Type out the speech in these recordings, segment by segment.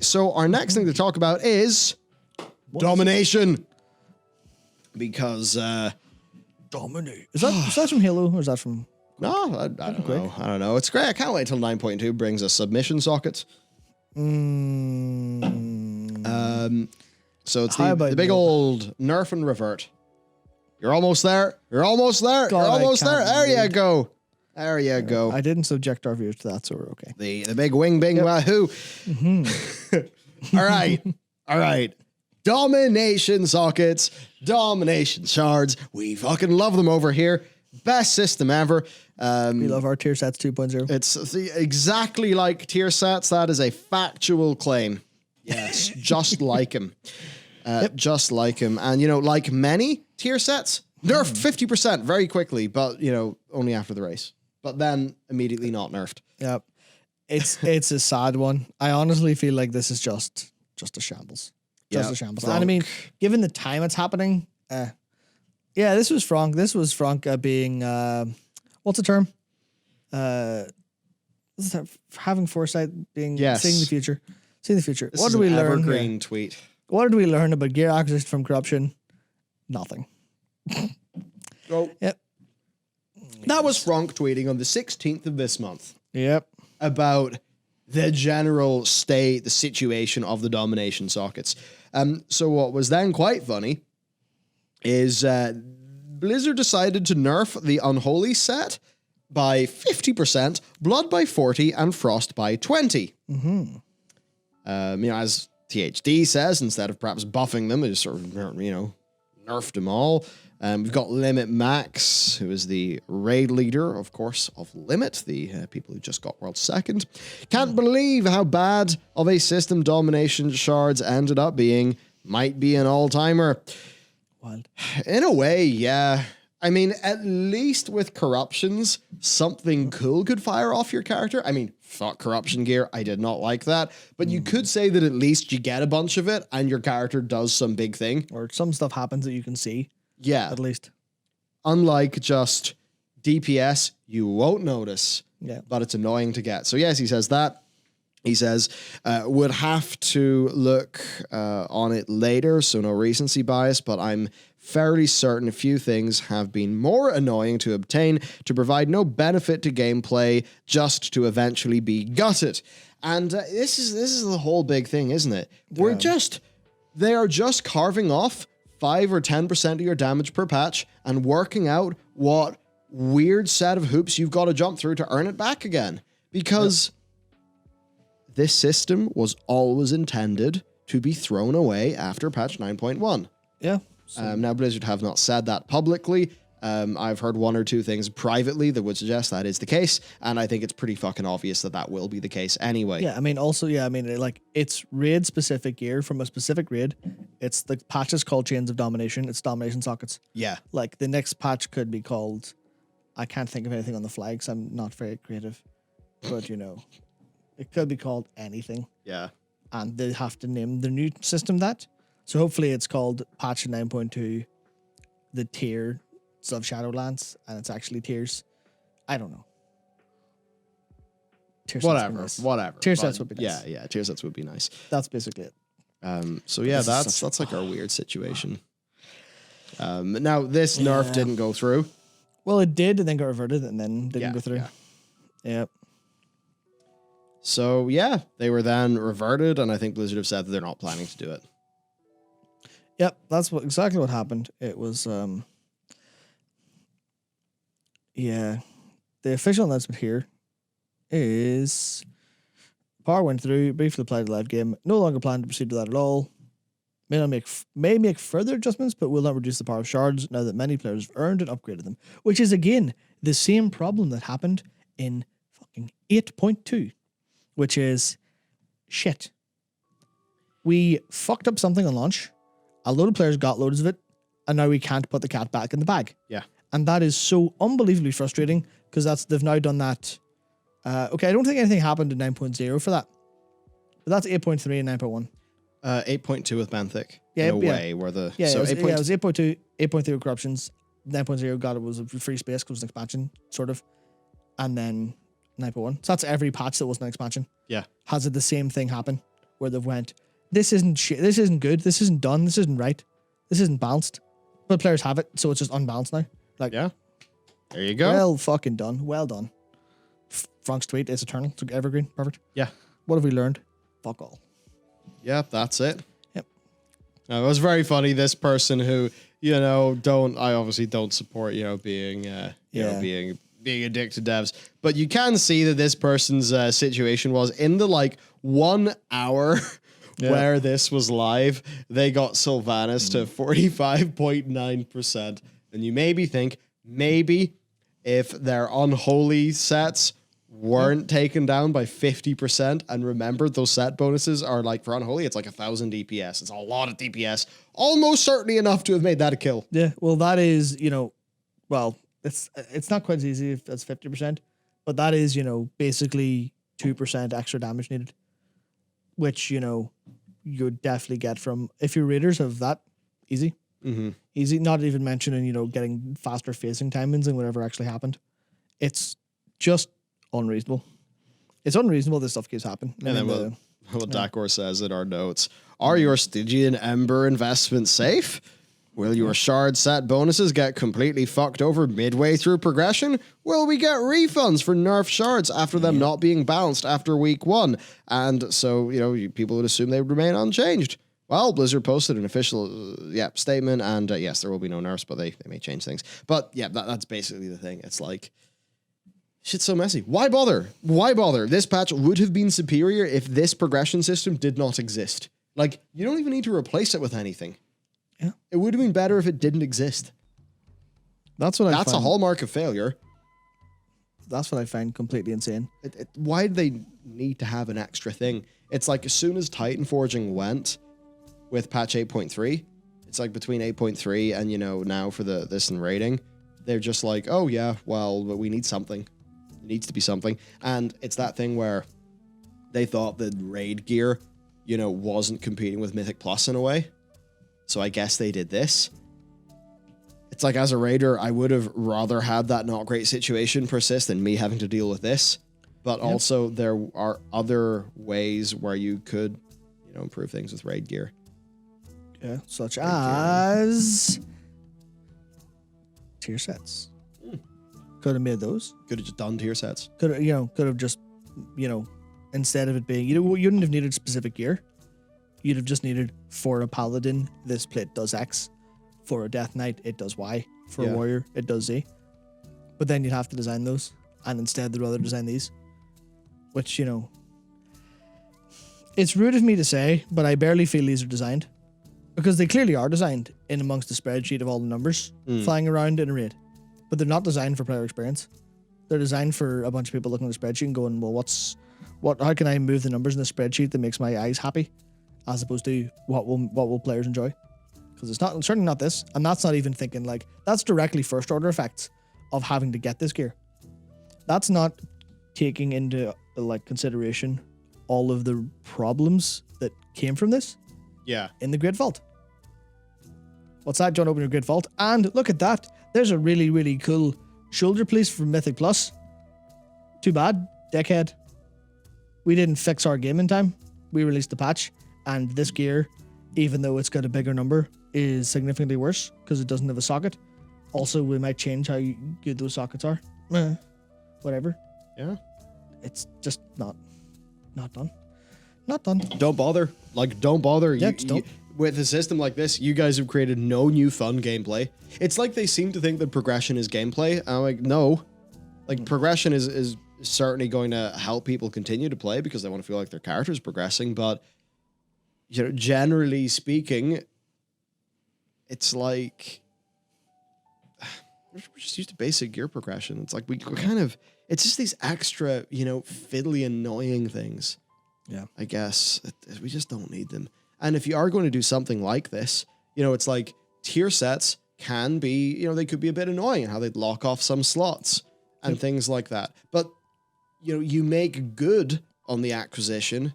So our next thing to talk about is Domination. Because Dominate. Is that from Halo or is that from? no, I don't know. I don't know. It's great. I can't wait till 9.2 brings us submission sockets. So it's the big old Nerf and Revert. You're almost there. You're almost there. God, You're almost there. There you read. go. There you go. I didn't subject our viewers to that, so we're okay. The big wing bing wahoo. All right. All right. Domination sockets. Domination shards. We fucking love them over here. Best system ever. We love our tier sets 2.0. It's exactly like tier sets. That is a factual claim. Yes, just like him. Just like him. And, you know, like many tier sets, nerfed 50% very quickly, but, you know, only after the race. But then immediately not nerfed. Yep. It's a sad one. I honestly feel like this is just a shambles. Just a shambles. And I mean, given the time it's happening, this was Frank. This was Frank being, what's the term? Having foresight, seeing the future. Seeing the future. This what is did we an learn? Evergreen tweet. What did we learn about gear acquisition from corruption? Nothing. Oh. Yep. That was Frank tweeting on the 16th of this month. Yep. About the general state, the situation of the domination sockets. So what was then quite funny is Blizzard decided to nerf the Unholy set by 50%, Blood by 40%, and Frost by 20%. You know, as THD says, instead of perhaps buffing them, it just sort of, you know, nerfed them all. We've got Limit Max, who is the raid leader, of course, of Limit, the people who just got world second. Can't believe how bad of a system domination shards ended up being. Might be an all-timer. Wild. In a way, yeah. I mean, at least with corruptions, something cool could fire off your character. I mean, fuck corruption gear. I did not like that. But you could say that at least you get a bunch of it and your character does some big thing. Or some stuff happens that you can see. Yeah. At least. Unlike just DPS, you won't notice. Yeah. But it's annoying to get. So yes, he says that. He says, would have to look on it later, so no recency bias, but I'm fairly certain a few things have been more annoying to obtain to provide no benefit to gameplay just to eventually be gutted. And this is the whole big thing, isn't it? They are just carving off 5 or 10% of your damage per patch and working out what weird set of hoops you've got to jump through to earn it back again. Because this system was always intended to be thrown away after patch 9.1. Yeah. Now, Blizzard have not said that publicly. I've heard one or two things privately that would suggest that is the case, and I think it's pretty fucking obvious that that will be the case anyway. Yeah, I mean, also, like, it's raid-specific gear from a specific raid. It's the patch is called Chains of Domination. It's Domination Sockets. Yeah. Like, the next patch could be called... I can't think of anything on the fly because I'm not very creative. But, you know, it could be called anything. Yeah. And they have to name the new system that. So hopefully it's called patch 9.2, the tiers of Shadowlands, and it's actually tiers. I don't know. Tier Whatever. Tier sets would be nice. Yeah, tier sets would be nice. That's basically it. So yeah, that's like our weird situation. Now this nerf didn't go through. Well, it did, and then got reverted, and then didn't go through. Yep. So yeah, they were then reverted, and I think Blizzard have said that they're not planning to do it. Yep, that's exactly what happened. It was, the official announcement here is Power went through, briefly applied to the live game, no longer plan to proceed with that at all. May make further adjustments, but will not reduce the power of shards now that many players have earned and upgraded them. Which is, again, the same problem that happened in fucking 8.2, which is shit. We fucked up something on launch. A load of players got loads of it, and now we can't put the cat back in the bag. Yeah. And that is so unbelievably frustrating, because they've now done that. Okay, I don't think anything happened in 9.0 for that. But that's 8.3 and 9.1. 8.2 with Benthic. Yeah, in a way, where the... Yeah, so it was 8.2, 8.3 corruptions, 9.0 got it was a free space because it was an expansion, sort of. And then 9.1. So that's every patch that wasn't an expansion. Yeah. Has it the same thing happen? where they've went, this isn't shit, this isn't good, this isn't done, this isn't right, this isn't balanced. But players have it, so it's just unbalanced now. Like, Yeah. There you go. well fucking done. Well done. Frank's tweet is eternal. It's evergreen. Perfect. Yeah. What have we learned? Fuck all. Yeah, that's it. Yep. It was very funny. This person who, I obviously don't support, being, being a dick to devs, but you can see that this person's situation was in the 1 hour where this was live, they got Sylvanas to 45.9%. And you maybe think, if their unholy sets weren't taken down by 50%, and remember those set bonuses are for unholy, it's 1,000 DPS. It's a lot of DPS, almost certainly enough to have made that a kill. Yeah, well, that is, well, it's not quite as easy if that's 50%, but that is, basically 2% extra damage needed, which, you would definitely get from, if your raiders have that, easy. Mm-hmm. Easy, not even mentioning, getting faster facing timings and whatever actually happened. It's just unreasonable. It's unreasonable this stuff keeps happening. And then what Dakor says in our notes, are your Stygian Ember investments safe? Will your shard set bonuses get completely fucked over midway through progression? Will we get refunds for nerf shards after them not being balanced after week 1? And so, people would assume they would remain unchanged. Well, Blizzard posted an official statement, and yes, there will be no nerfs, but they may change things. But yeah, that's basically the thing. It's shit's so messy. Why bother? Why bother? This patch would have been superior if this progression system did not exist. You don't even need to replace it with anything. Yeah. It would have been better if it didn't exist. That's a hallmark of failure. That's what I find completely insane. Why do they need to have an extra thing? It's as soon as Titan Forging went with patch 8.3, it's between 8.3 and, now for this and rating, they're just oh yeah, well, but we need something. It needs to be something. And it's that thing where they thought the raid gear, wasn't competing with Mythic Plus in a way. So I guess they did this. It's as a raider, I would have rather had that not great situation persist than me having to deal with this. But also there are other ways where you could, improve things with raid gear. Yeah, such as tier sets. Could have made those. Could have just done tier sets. Could have just, instead of it being, you wouldn't have needed specific gear. You'd have just needed, for a paladin, this plate does X. For a death knight, it does Y. For a warrior, it does Z. But then you'd have to design those, and instead they'd rather design these. Which, it's rude of me to say, but I barely feel these are designed. Because they clearly are designed in amongst the spreadsheet of all the numbers flying around in a raid. But they're not designed for player experience. They're designed for a bunch of people looking at the spreadsheet and going, well, how can I move the numbers in the spreadsheet that makes my eyes happy? As opposed to what will players enjoy? Because it's certainly not this. And that's not even thinking that's directly first order effects of having to get this gear. That's not taking into consideration all of the problems that came from this. Yeah. In the Great Vault. What's that? John, open your Great Vault. And look at that. There's a really, really cool shoulder piece from Mythic Plus. Too bad. Deckhead. We didn't fix our game in time. We released the patch. And this gear, even though it's got a bigger number, is significantly worse because it doesn't have a socket. Also, we might change how good those sockets are. Whatever. Yeah. It's just not done. Not done. Don't bother. Don't bother. Yeah, don't. With a system like this, you guys have created no new fun gameplay. It's they seem to think that progression is gameplay. I'm no. Progression is certainly going to help people continue to play because they want to feel like their character is progressing. But, generally speaking, it's we're just used to basic gear progression. It's we kind of, it's just these extra, fiddly, annoying things. Yeah. I guess we just don't need them. And if you are going to do something like this, it's tier sets can be, they could be a bit annoying in how they'd lock off some slots and things like that. But, you make good on the acquisition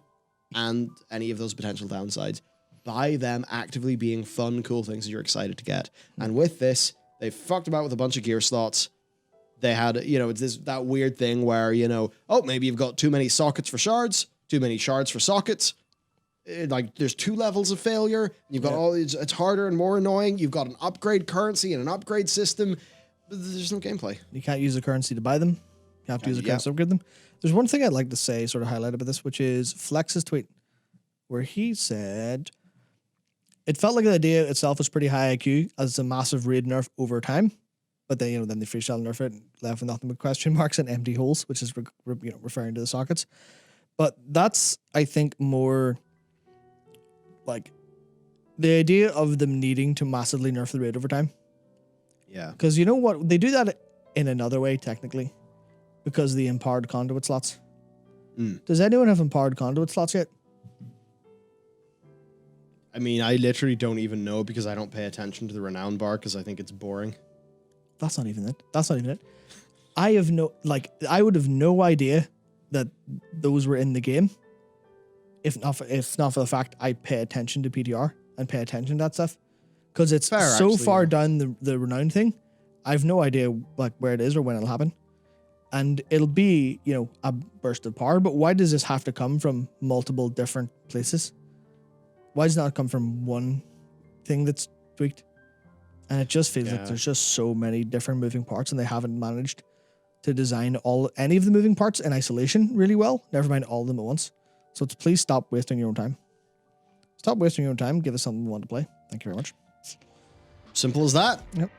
and any of those potential downsides by them actively being fun, cool things that you're excited to get. And with this, they fucked about with a bunch of gear slots. They had, it's that weird thing where, maybe you've got too many sockets for shards, too many shards for sockets. like there's 2 levels of failure. You've got it's harder and more annoying. You've got an upgrade currency and an upgrade system. But there's no gameplay. You can't use the currency to buy them. You have to use the currency to upgrade them. There's one thing I'd like to say, sort of highlight about this, which is Flex's tweet, where he said, it felt like the idea itself was pretty high IQ as it's a massive raid nerf over time. But then, then they freestyle nerf it, left with nothing but question marks and empty holes, which is referring to the sockets. But that's, I think, more like the idea of them needing to massively nerf the raid over time. Yeah. Because you know what? They do that in another way, technically, because of the empowered conduit slots. Does anyone have empowered conduit slots yet? I mean, I literally don't even know because I don't pay attention to the renown bar because I think it's boring. That's not even it. I would have no idea that those were in the game if not for the fact I pay attention to PTR and pay attention to that stuff. Because it's so far down the renown thing, I have no idea like where it is or when it'll happen. And it'll be, a burst of power, but why does this have to come from multiple different places? Why does it not come from one thing that's tweaked? And it just feels like there's just so many different moving parts and they haven't managed to design any of the moving parts in isolation really well, never mind all of them at once. So please stop wasting your own time. Stop wasting your own time. Give us something we want to play. Thank you very much. Simple as that. Yep.